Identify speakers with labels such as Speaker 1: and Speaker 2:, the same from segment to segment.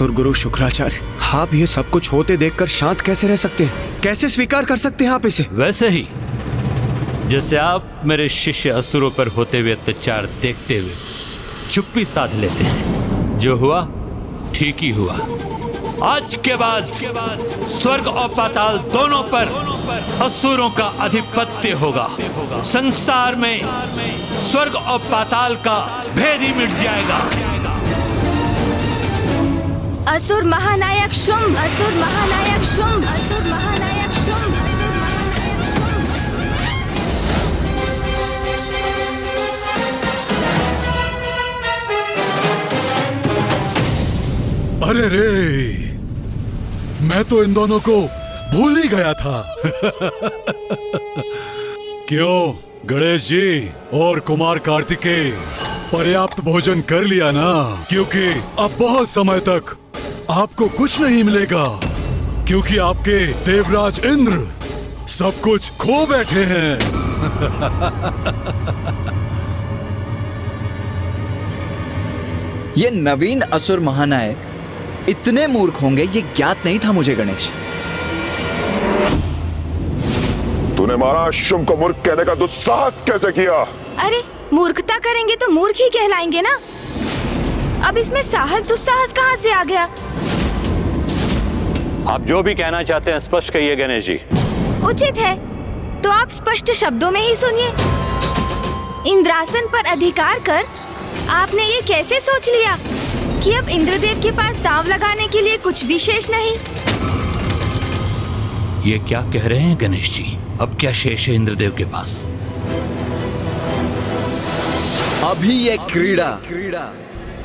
Speaker 1: असुर गुरु शुक्राचार्य, आप ये सब कुछ होते देखकर शांत कैसे रह सकते हैं? कैसे स्वीकार कर सकते हैं आप इसे?
Speaker 2: वैसे ही जैसे आप मेरे शिष्य असुरों पर होते हुए अत्याचार देखते हुए चुप्पी साध लेते हैं। जो हुआ ठीक ही हुआ। आज के बाद स्वर्ग और पाताल दोनों पर असुरों का आधिपत्य होगा। संसार में स्वर्ग और पाताल का भेद ही मिट जाएगा।
Speaker 3: असुर महानायक शुंभ, असुर महानायक शुंभ, असुर महानायक शुंभ।
Speaker 4: अरे रे, मैं तो इन दोनों को भूल ही गया था। क्यों गणेश जी और कुमार कार्तिकेय, पर्याप्त भोजन कर लिया ना? क्योंकि अब बहुत समय तक आपको कुछ नहीं मिलेगा, क्योंकि आपके देवराज इंद्र सब कुछ खो बैठे हैं।
Speaker 5: ये नवीन असुर महानायक इतने मूर्ख होंगे ये ज्ञात नहीं था मुझे गणेश।
Speaker 6: तूने महाराज शुंभ को मूर्ख कहने का दुस्साहस कैसे किया?
Speaker 3: अरे मूर्खता करेंगे तो मूर्ख ही कहलाएंगे ना। अब इसमें साहस दुस्साहस कहाँ से आ गया?
Speaker 2: आप जो भी कहना चाहते हैं स्पष्ट कहिए गणेश जी।
Speaker 3: उचित है तो आप स्पष्ट शब्दों में ही सुनिए। इंद्रासन पर अधिकार कर आपने ये कैसे सोच लिया कि अब इंद्रदेव के पास दांव लगाने के लिए कुछ भी शेष नहीं?
Speaker 2: ये क्या कह रहे हैं गणेश जी? अब क्या शेष है इंद्रदेव के पास?
Speaker 5: अभी ये क्रीड़ा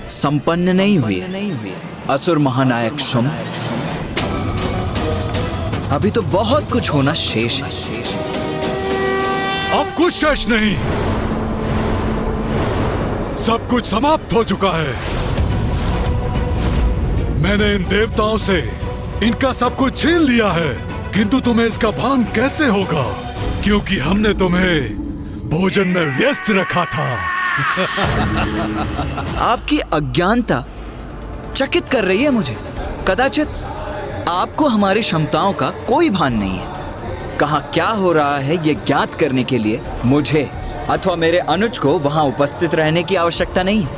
Speaker 5: संपन्न नहीं हुई। असुर महानायक शुंभ, अभी तो बहुत कुछ होना शेष है।
Speaker 4: अब कुछ शेष नहीं, सब कुछ समाप्त हो चुका है। मैंने इन देवताओं से इनका सब कुछ छीन लिया है, किंतु तुम्हें इसका भान कैसे होगा? क्योंकि हमने तुम्हें भोजन में व्यस्त रखा था।
Speaker 5: आपकी अज्ञानता चकित कर रही है मुझे। कदाचित आपको हमारी क्षमताओं का कोई भान नहीं है। कहाँ क्या हो रहा है ये ज्ञात करने के लिए मुझे अथवा मेरे अनुज को वहां उपस्थित रहने की आवश्यकता नहीं है।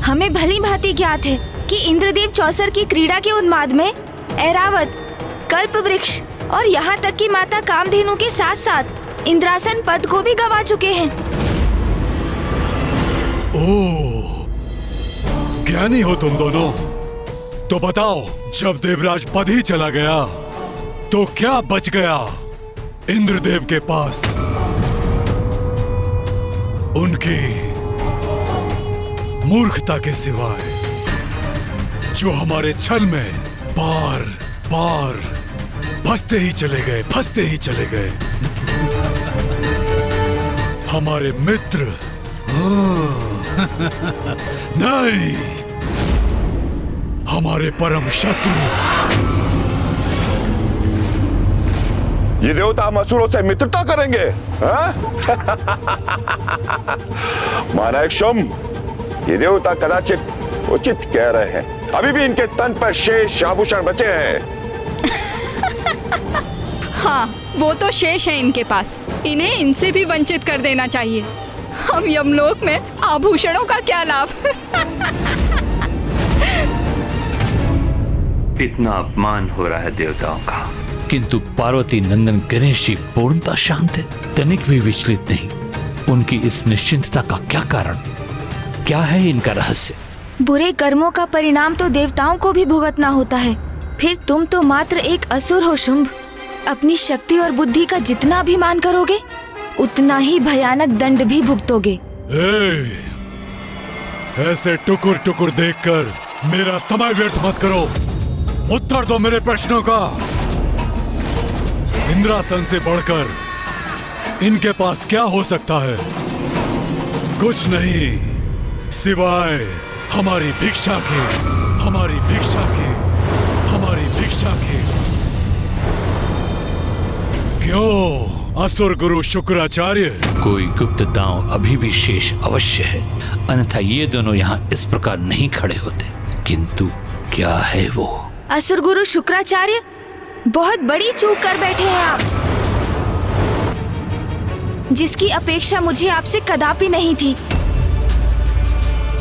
Speaker 3: हमें भली भांति ज्ञात है कि इंद्रदेव चौसर की क्रीड़ा के उन्माद में ऐरावत, कल्प वृक्ष और यहाँ तक कि माता कामधेनु के साथ साथ इंद्रासन पद को भी गंवा चुके हैं।
Speaker 4: ओह, ज्ञानी हो तुम दोनों। तो बताओ, जब देवराज पद ही चला गया तो क्या बच गया इंद्रदेव के पास? उनकी मूर्खता के सिवाय, जो हमारे छल में बार बार फंसते ही चले गए। हमारे मित्र नहीं, हमारे परम शत्रु।
Speaker 6: ये देवता हम असुरों से मित्रता करेंगे? महानायक शुंभ, ये देवता कदाचित उचित कह रहे हैं। अभी भी इनके तन पर शेष आभूषण बचे हैं।
Speaker 7: हाँ, वो तो शेष है इनके पास। इन्हें इनसे भी वंचित कर देना चाहिए। हम यमलोक में आभूषणों का क्या लाभ?
Speaker 2: इतना अपमान हो रहा है देवताओं का, किंतु पार्वती नंदन गणेश जी पूर्णतः शांत है, तनिक भी विचलित नहीं। उनकी इस निश्चिंतता का क्या कारण? क्या है इनका रहस्य?
Speaker 3: बुरे कर्मों का परिणाम तो देवताओं को भी भुगतना होता है। फिर तुम तो मात्र एक असुर हो शुंभ। अपनी शक्ति और बुद्धि का जितना अभिमान करोगे उतना ही भयानक दंड भी भुगतोगे।
Speaker 4: ऐसे टुकुर टुकुर देखकर मेरा समय व्यर्थ मत करो। उत्तर दो मेरे प्रश्नों का। इंद्रासन से बढ़कर इनके पास क्या हो सकता है? कुछ नहीं, सिवाय हमारी भिक्षा के, हमारी भिक्षा के, हमारी भिक्षा के। क्यों असुर गुरु शुक्राचार्य।
Speaker 2: कोई गुप्त दांव अभी भी शेष अवश्य है, अन्यथा ये दोनों यहाँ इस प्रकार नहीं खड़े होते। किंतु क्या है वो?
Speaker 3: असुर गुरु शुक्राचार्य, बहुत बड़ी चूक कर बैठे हैं आप, जिसकी अपेक्षा मुझे आपसे कदापि नहीं थी।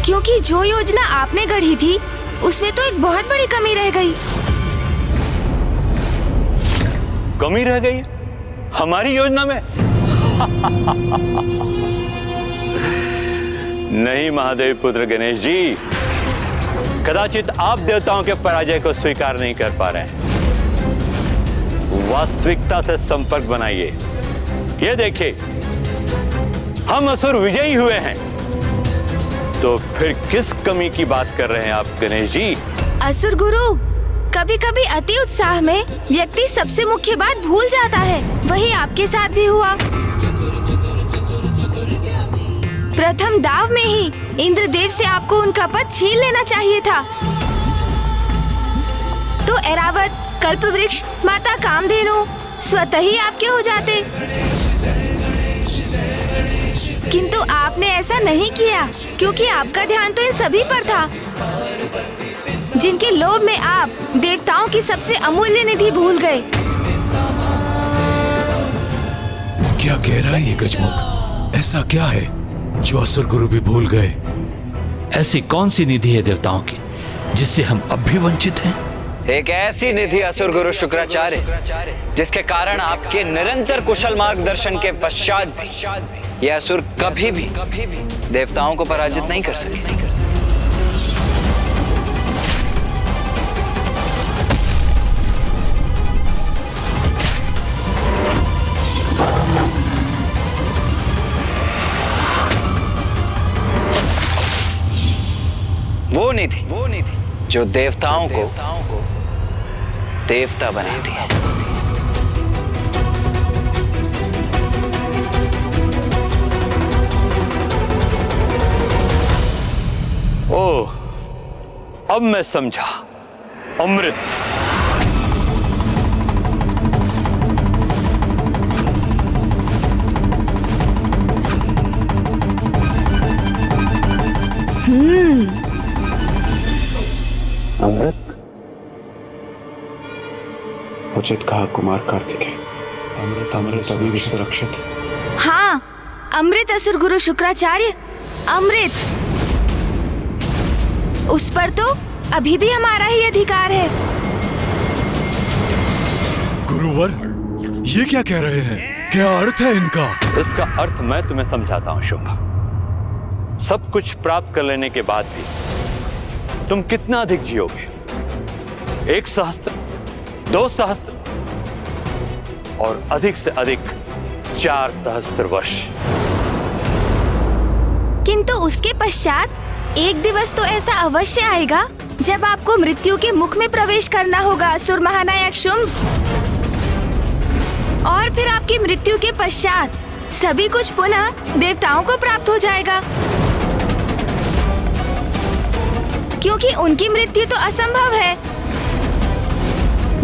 Speaker 3: क्योंकि जो योजना आपने गढ़ी थी उसमें तो एक बहुत बड़ी कमी रह गई।
Speaker 2: कमी रह गई हमारी योजना में? नहीं महादेव पुत्र गणेश जी, कदाचित आप देवताओं के पराजय को स्वीकार नहीं कर पा रहे हैं। वास्तविकता से संपर्क बनाइए। ये देखिए, हम असुर विजयी हुए हैं, तो फिर किस कमी की बात कर रहे हैं आप गणेश जी?
Speaker 3: असुर गुरु, कभी कभी अति उत्साह में व्यक्ति सबसे मुख्य बात भूल जाता है। वही आपके साथ भी हुआ। प्रथम दाव में ही इंद्रदेव से आपको उनका पद छीन लेना चाहिए था, तो ऐरावत, कल्पवृक्ष, माता कामधेनु स्वतः ही आपके हो जाते। किंतु आपने ऐसा नहीं किया, क्योंकि आपका ध्यान तो इन सभी पर था, जिनके लोभ में आप देवताओं की सबसे अमूल्य निधि भूल गए।
Speaker 4: क्या कह रहा है ये गजमुख? ऐसा क्या है जो असुर गुरु भी भूल गए?
Speaker 2: ऐसी कौन सी निधि है देवताओं की जिससे हम अब भी वंचित हैं?
Speaker 5: एक ऐसी निधि असुर गुरु शुक्राचार्य, जिसके कारण आपके निरंतर कुशल मार्गदर्शन के पश्चात भी यह असुर कभी भी देवताओं को पराजित नहीं कर सके। वो निधि जो देवताओं को देवता बनाती है।
Speaker 2: ओह, अब मैं समझा। अमृत।
Speaker 1: अमृत? उचित कहा कुमार कार्तिकेय। अमृत अभी भी सुरक्षित।
Speaker 3: हाँ, अमृत असुर गुरु शुक्राचार्य, अमृत। उस पर तो अभी भी हमारा ही अधिकार है।
Speaker 4: गुरुवर, ये क्या कह रहे हैं? क्या अर्थ है इनका?
Speaker 2: इसका अर्थ मैं तुम्हें समझाता हूं शुंभ। सब कुछ प्राप्त कर लेने के बाद भी तुम कितना अधिक जियोगे? 1 सहस्त्र, 2 सहस्त्र और अधिक से अधिक 4 सहस्त्र वर्ष।
Speaker 3: किंतु उसके पश्चात एक दिवस तो ऐसा अवश्य आएगा जब आपको मृत्यु के मुख में प्रवेश करना होगा, असुर महानायक शुंभ। और फिर आपकी मृत्यु के पश्चात सभी कुछ पुनः देवताओं को प्राप्त हो जाएगा, क्योंकि उनकी मृत्यु तो असंभव है।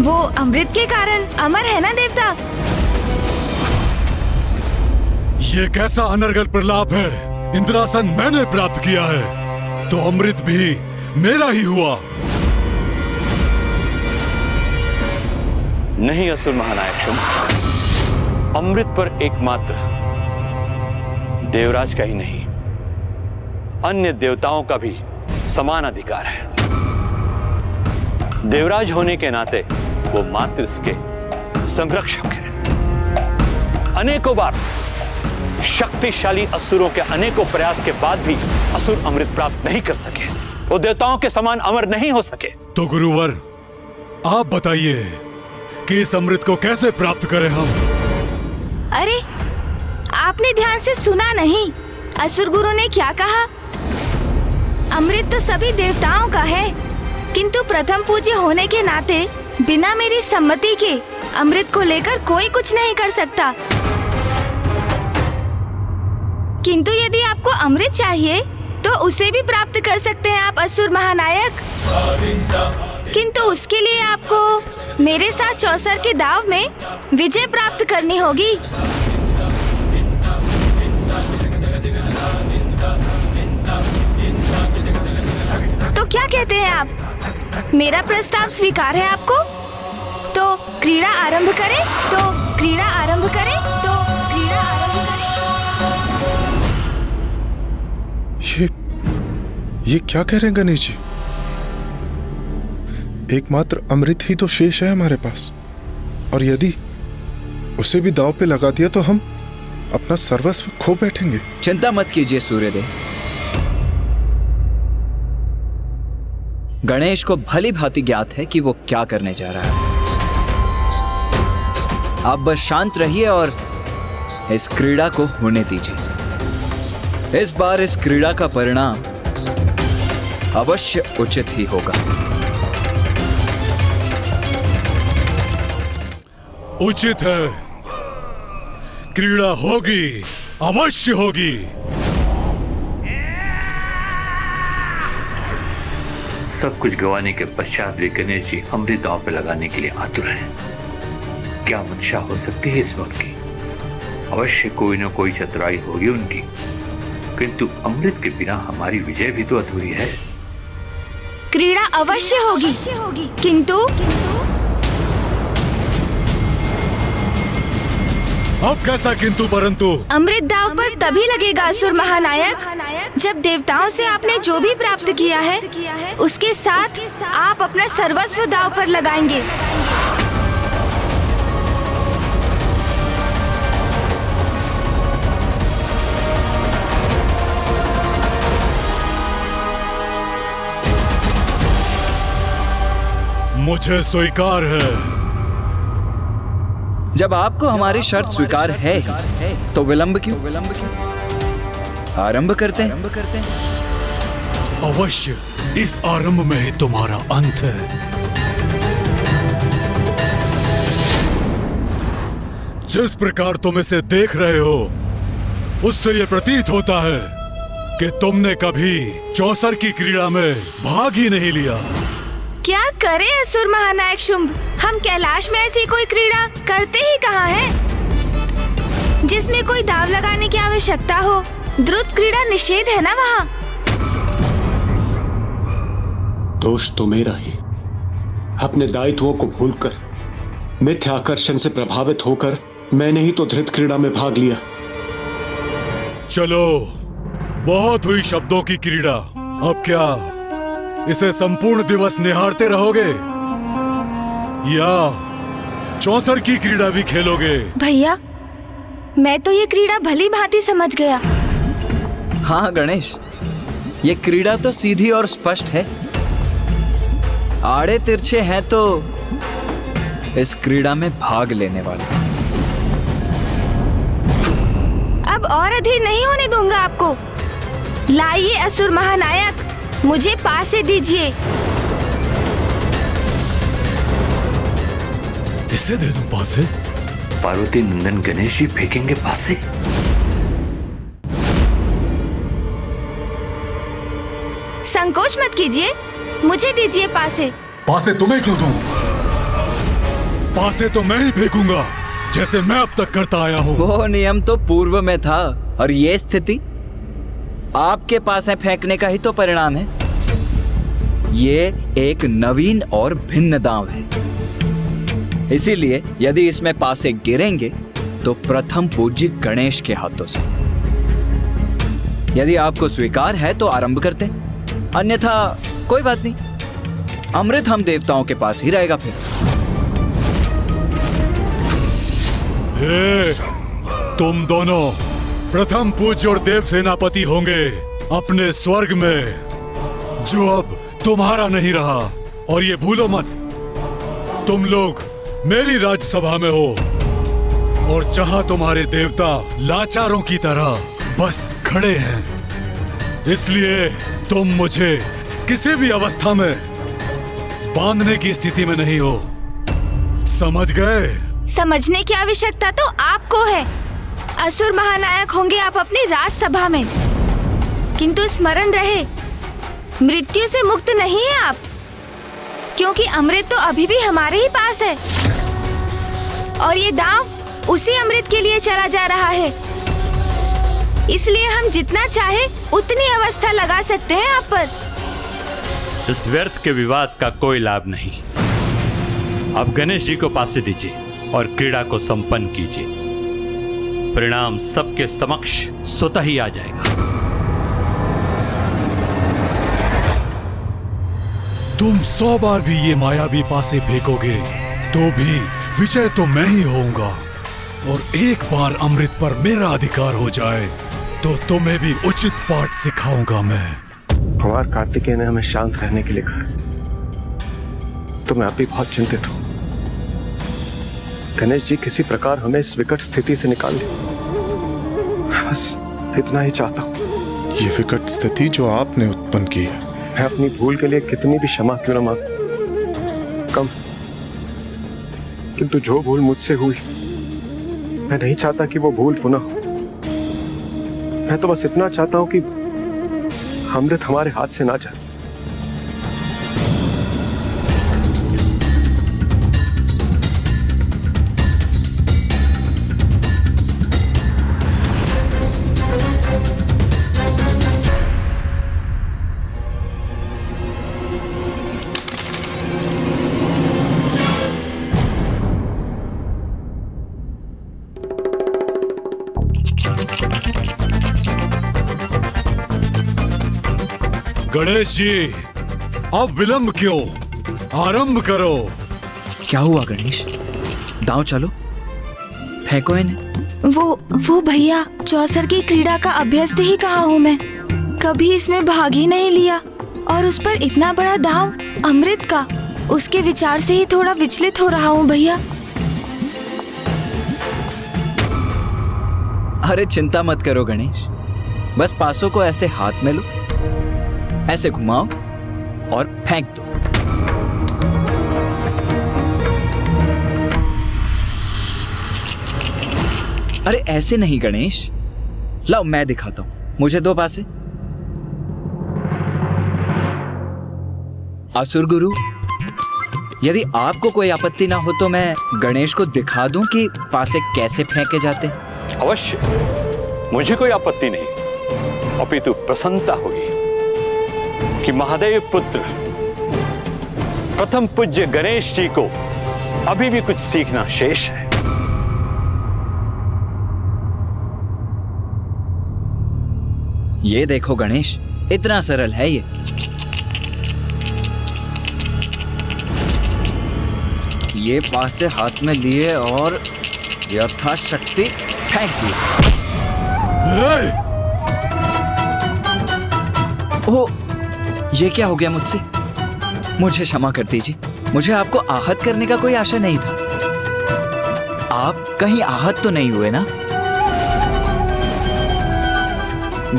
Speaker 3: वो अमृत के कारण अमर है ना देवता।
Speaker 4: ये कैसा अनर्गल प्रलाप है? इंद्रासन मैंने प्राप्त किया है, तो अमृत भी मेरा ही हुआ।
Speaker 2: नहीं असुर महानायक शुंभ, अमृत पर एकमात्र देवराज का ही नहीं, अन्य देवताओं का भी समान अधिकार है। देवराज होने के नाते वो मात्र इसके संरक्षक है। अनेकों बार शक्तिशाली असुरों के अनेकों प्रयास के बाद भी असुर अमृत प्राप्त नहीं कर सके। वो देवताओं के समान अमर नहीं हो सके।
Speaker 4: तो गुरुवर, आप बताइए कि इस अमृत को कैसे प्राप्त करें हम?
Speaker 3: अरे, आपने ध्यान से सुना नहीं? असुर गुरु ने क्या कहा? अमृत तो सभी देवताओं का है, किंतु प्रथम पूज्य होने के नाते बिना मेरी सम्मति के अमृत को लेकर कोई कुछ नहीं कर सकता। किंतु यदि आपको अमृत चाहिए तो उसे भी प्राप्त कर सकते हैं आप, असुर महानायक। किंतु उसके लिए आपको मेरे साथ चौसर के दाव में विजय प्राप्त करनी होगी। मेरा प्रस्ताव स्वीकार है आपको? तो क्रीड़ा आरंभ करें, तो क्रीड़ा आरंभ करें, तो क्रीड़ा आरंभ करें।
Speaker 8: ये क्या कह रहे हैं गणेश जी? एकमात्र अमृत ही तो शेष है हमारे पास, और यदि उसे भी दांव पे लगा दिया तो हम अपना सर्वस्व खो बैठेंगे।
Speaker 5: चिंता मत कीजिए सूर्यदेव, गणेश को भली भांति ज्ञात है कि वो क्या करने जा रहा है। आप बस शांत रहिए और इस क्रीड़ा को होने दीजिए। इस बार इस क्रीड़ा का परिणाम अवश्य उचित ही होगा।
Speaker 4: उचित है, क्रीड़ा होगी, अवश्य होगी।
Speaker 2: सब कुछ गंवाने के पश्चात भी गणेश जी अमृत दांव पे लगाने के लिए आतुर हैं। क्या मंशा हो सकती है इसमें उनकी? अवश्य कोई न कोई चतुराई होगी उनकी, किंतु अमृत के बिना हमारी विजय भी तो अधूरी है।
Speaker 3: क्रीड़ा अवश्य होगी, किंतु
Speaker 4: अब कैसा किंतु परंतु?
Speaker 3: अमृत दांव पर तभी लगेगा असुर महानायक जब देवताओं से आपने जो भी प्राप्त किया है उसके साथ आप अपना सर्वस्व दांव पर लगाएंगे।
Speaker 4: मुझे स्वीकार है।
Speaker 5: जब आपको हमारी शर्त स्वीकार है तो विलंब क्यों? आरंभ करते हैं।
Speaker 4: अवश्य, इस आरंभ में ही तुम्हारा अंत है। जिस प्रकार तुम इसे देख रहे हो, उससे यह प्रतीत होता है कि तुमने कभी चौसर की क्रीड़ा में भाग ही नहीं लिया।
Speaker 3: क्या करें असुर महानायक शुंभ, हम कैलाश में ऐसी कोई क्रीड़ा करते ही कहाँ हैं जिसमें कोई दांव लगाने की आवश्यकता हो। द्रुत क्रीड़ा निषेध है ना वहाँ।
Speaker 9: दोष तो मेरा ही। अपने दायित्वों को भूलकर, मिथ्या आकर्षण से प्रभावित होकर मैंने ही तो धृत क्रीड़ा में भाग लिया।
Speaker 4: चलो, बहुत हुई शब्दों की क्रीड़ा। अब क्या इसे संपूर्ण दिवस निहारते रहोगे या चौसर की क्रीड़ा भी खेलोगे?
Speaker 3: भैया, मैं तो ये क्रीड़ा भली भांति समझ गया।
Speaker 5: हाँ गणेश, ये क्रीड़ा तो सीधी और स्पष्ट है। आड़े तिरछे हैं तो इस क्रीड़ा में भाग लेने वाले।
Speaker 3: अब और अधीर नहीं होने दूंगा आपको। लाइए असुर महानायक, मुझे पासे दीजिए।
Speaker 4: इसे दे दूं पासे?
Speaker 2: पार्वती नंदन गणेश जी फेंकेंगे पासे?
Speaker 3: संकोच मत कीजिए, मुझे दीजिए पासे।
Speaker 4: पासे तुम्हें क्यों दूं? पासे तो मैं ही फेंकूंगा, जैसे मैं अब तक करता आया हूँ।
Speaker 5: वो नियम तो पूर्व में था, और ये स्थिति आपके पास है फेंकने का ही तो परिणाम है। ये एक नवीन और भिन्न दांव है, इसीलिए यदि इसमें पासे गिरेंगे तो प्रथम पूज्य गणेश के हाथों से। यदि आपको स्वीकार है तो आरंभ करते, अन्यथा कोई बात नहीं, अमृत हम देवताओं के पास ही रहेगा। फिर
Speaker 4: तुम दोनों प्रथम पूज्य और देव सेनापति होंगे अपने स्वर्ग में, जो अब तुम्हारा नहीं रहा। और ये भूलो मत, तुम लोग मेरी राज्यसभा में हो, और जहां तुम्हारे देवता लाचारों की तरह बस खड़े हैं। इसलिए तुम मुझे किसी भी अवस्था में बांधने की स्थिति में नहीं हो। समझ गए?
Speaker 3: समझने की आवश्यकता तो आपको है। असुर महानायक होंगे आप अपनी राजसभा में, किंतु स्मरण रहे, मृत्यु से मुक्त नहीं है आप, क्योंकि अमृत तो अभी भी हमारे ही पास है, और ये दांव उसी अमृत के लिए चला जा रहा है। इसलिए हम जितना चाहे उतनी अवस्था लगा सकते हैं आप पर।
Speaker 2: इस व्यर्थ के विवाद का कोई लाभ नहीं। अब गणेश जी को पासे दीजिए और क्रीड़ा को संपन्न कीजिए। परिणाम सबके समक्ष स्वतः ही आ जाएगा।
Speaker 4: तुम 100 बार भी ये मायावी पासे फेंकोगे तो भी विजय तो मैं ही होऊंगा। और एक बार अमृत पर मेरा अधिकार हो जाए तो तुम्हें भी उचित पाठ सिखाऊंगा मैं।
Speaker 1: कुमार कार्तिकेय ने हमें शांत रहने के लिए कहा, तो मैं अभी बहुत चिंतित हूं। गणेश जी किसी प्रकार हमें इस विकट स्थिति से निकाल दे, बस इतना ही चाहता हूं।
Speaker 8: ये विकट स्थिति जो आपने उत्पन्न की है,
Speaker 1: मैं अपनी भूल के लिए कितनी भी क्षमा क्यों न मांग कम, किंतु जो भूल मुझसे हुई मैं नहीं चाहता कि वो भूल पुनः हो। मैं तो बस इतना चाहता हूं कि अमृत हमारे हाथ से ना जाए।
Speaker 4: गणेश जी, अब विलंब क्यों, आरंभ करो।
Speaker 5: क्या हुआ गणेश? दांव चलो, फेंको इन्हें।
Speaker 3: वो भैया, चौसर की क्रीड़ा का अभ्यस्त ही कहा हूँ मैं, कभी इसमें भाग ही नहीं लिया, और उस पर इतना बड़ा दांव अमृत का, उसके विचार से ही थोड़ा विचलित हो रहा हूँ भैया।
Speaker 5: अरे चिंता मत करो गणेश, बस पासों को ऐसे हाथ में लो, ऐसे घुमाओ और फेंक दो। अरे ऐसे नहीं गणेश, लाओ मैं दिखाता हूं, मुझे दो पासे। असुर गुरु, यदि आपको कोई आपत्ति ना हो तो मैं गणेश को दिखा दूं कि पासे कैसे फेंके जाते हैं।
Speaker 2: अवश्य, मुझे कोई आपत्ति नहीं, अपितु प्रसन्नता होगी कि महादेव पुत्र प्रथम पूज्य गणेश जी को अभी भी कुछ सीखना शेष है।
Speaker 5: ये देखो गणेश, इतना सरल है ये पासे हाथ में लिए और यथाशक्ति फेंक दिए। ओह, ये क्या हो गया मुझसे? मुझे क्षमा कर दीजिए, मुझे आपको आहत करने का कोई आशा नहीं था। आप कहीं आहत तो नहीं हुए ना?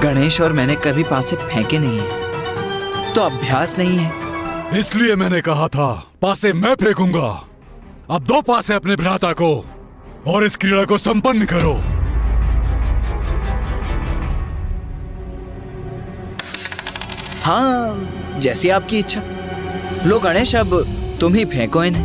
Speaker 5: गणेश और मैंने कभी पासे फेंके नहीं है, तो अभ्यास नहीं है।
Speaker 4: इसलिए मैंने कहा था पासे मैं फेंकूंगा। अब दो पासे अपने भ्राता को और इस क्रीड़ा को संपन्न करो।
Speaker 5: हाँ, जैसी आपकी इच्छा। लो गणेश, अब तुम ही फेंको इन्हें।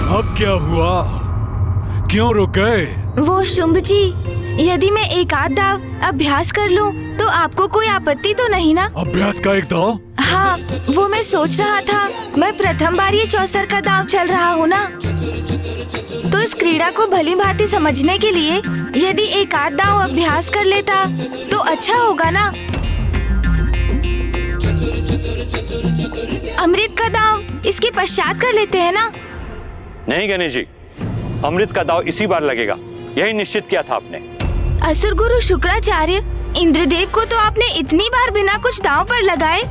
Speaker 4: अब क्या हुआ? क्यों रुक गए?
Speaker 3: वो शुंभ जी, यदि मैं एक आध दाव अभ्यास कर लूं तो आपको कोई आपत्ति तो नहीं ना?
Speaker 4: अभ्यास का एक दाव?
Speaker 3: हाँ, वो मैं सोच रहा था, मैं प्रथम बार ये चौसर का दाव चल रहा हूँ ना, तो इस क्रीड़ा को भली भांति समझने के लिए यदि एक आध दाव अभ्यास कर लेता तो अच्छा होगा ना। अमृत का दाव इसके पश्चात कर लेते हैं ना?
Speaker 2: नहीं गणेश जी, अमृत का दाव इसी बार लगेगा, यही निश्चित किया था आपने।
Speaker 3: असुर गुरु शुक्राचार्य, इंद्रदेव को तो आपने इतनी बार बिना कुछ दांव पर लगाए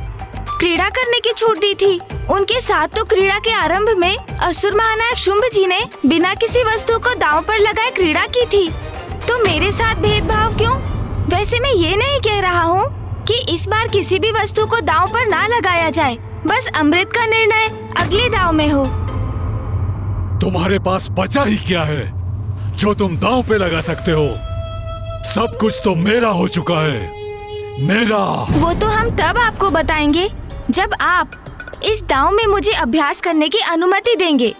Speaker 3: क्रीड़ा करने की छूट दी थी। उनके साथ तो क्रीड़ा के आरंभ में असुर महानायक शुंभ जी ने बिना किसी वस्तु को दांव पर लगाए क्रीड़ा की थी, तो मेरे साथ भेदभाव क्यों? वैसे मैं ये नहीं कह रहा हूँ कि इस बार किसी भी वस्तु को दांव पर ना लगाया जाए, बस अमृत का निर्णय अगले दांव में हो।
Speaker 4: तुम्हारे पास बचा ही क्या है जो तुम दांव पे लगा सकते हो? सब कुछ तो मेरा हो चुका है, मेरा।
Speaker 3: वो तो हम तब आपको बताएंगे जब आप इस दांव में मुझे अभ्यास करने की अनुमति देंगे।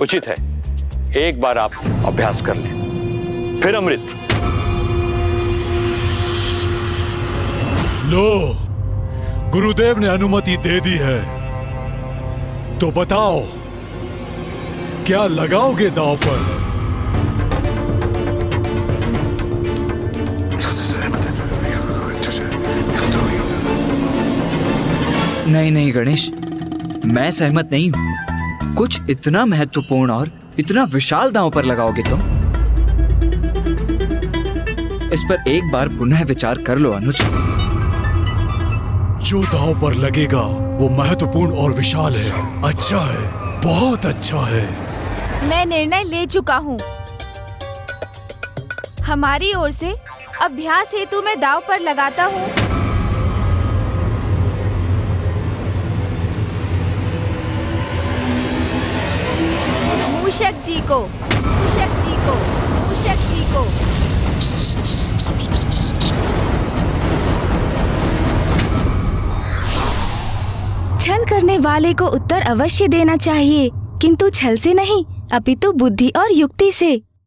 Speaker 2: उचित है एक बार आप अभ्यास कर लें, फिर अमृत।
Speaker 4: लो, गुरुदेव ने अनुमति दे दी है, तो बताओ क्या लगाओगे दांव पर?
Speaker 5: नहीं नहीं गणेश, मैं सहमत नहीं हूं। कुछ इतना महत्वपूर्ण और इतना विशाल दांव पर लगाओगे तुम? इस पर एक बार पुनः विचार कर लो अनुज।
Speaker 4: जो दांव पर लगेगा वो महत्वपूर्ण और विशाल है, अच्छा है, बहुत अच्छा है।
Speaker 3: मैं निर्णय ले चुका हूँ। हमारी ओर से अभ्यास हेतु मैं दांव पर लगाता हूँ। मूषक जी को, मूषक जी को, मूषक जी को। छल करने वाले को उत्तर अवश्य देना चाहिए, किंतु छल से नहीं, अपितु बुद्धि और युक्ति से।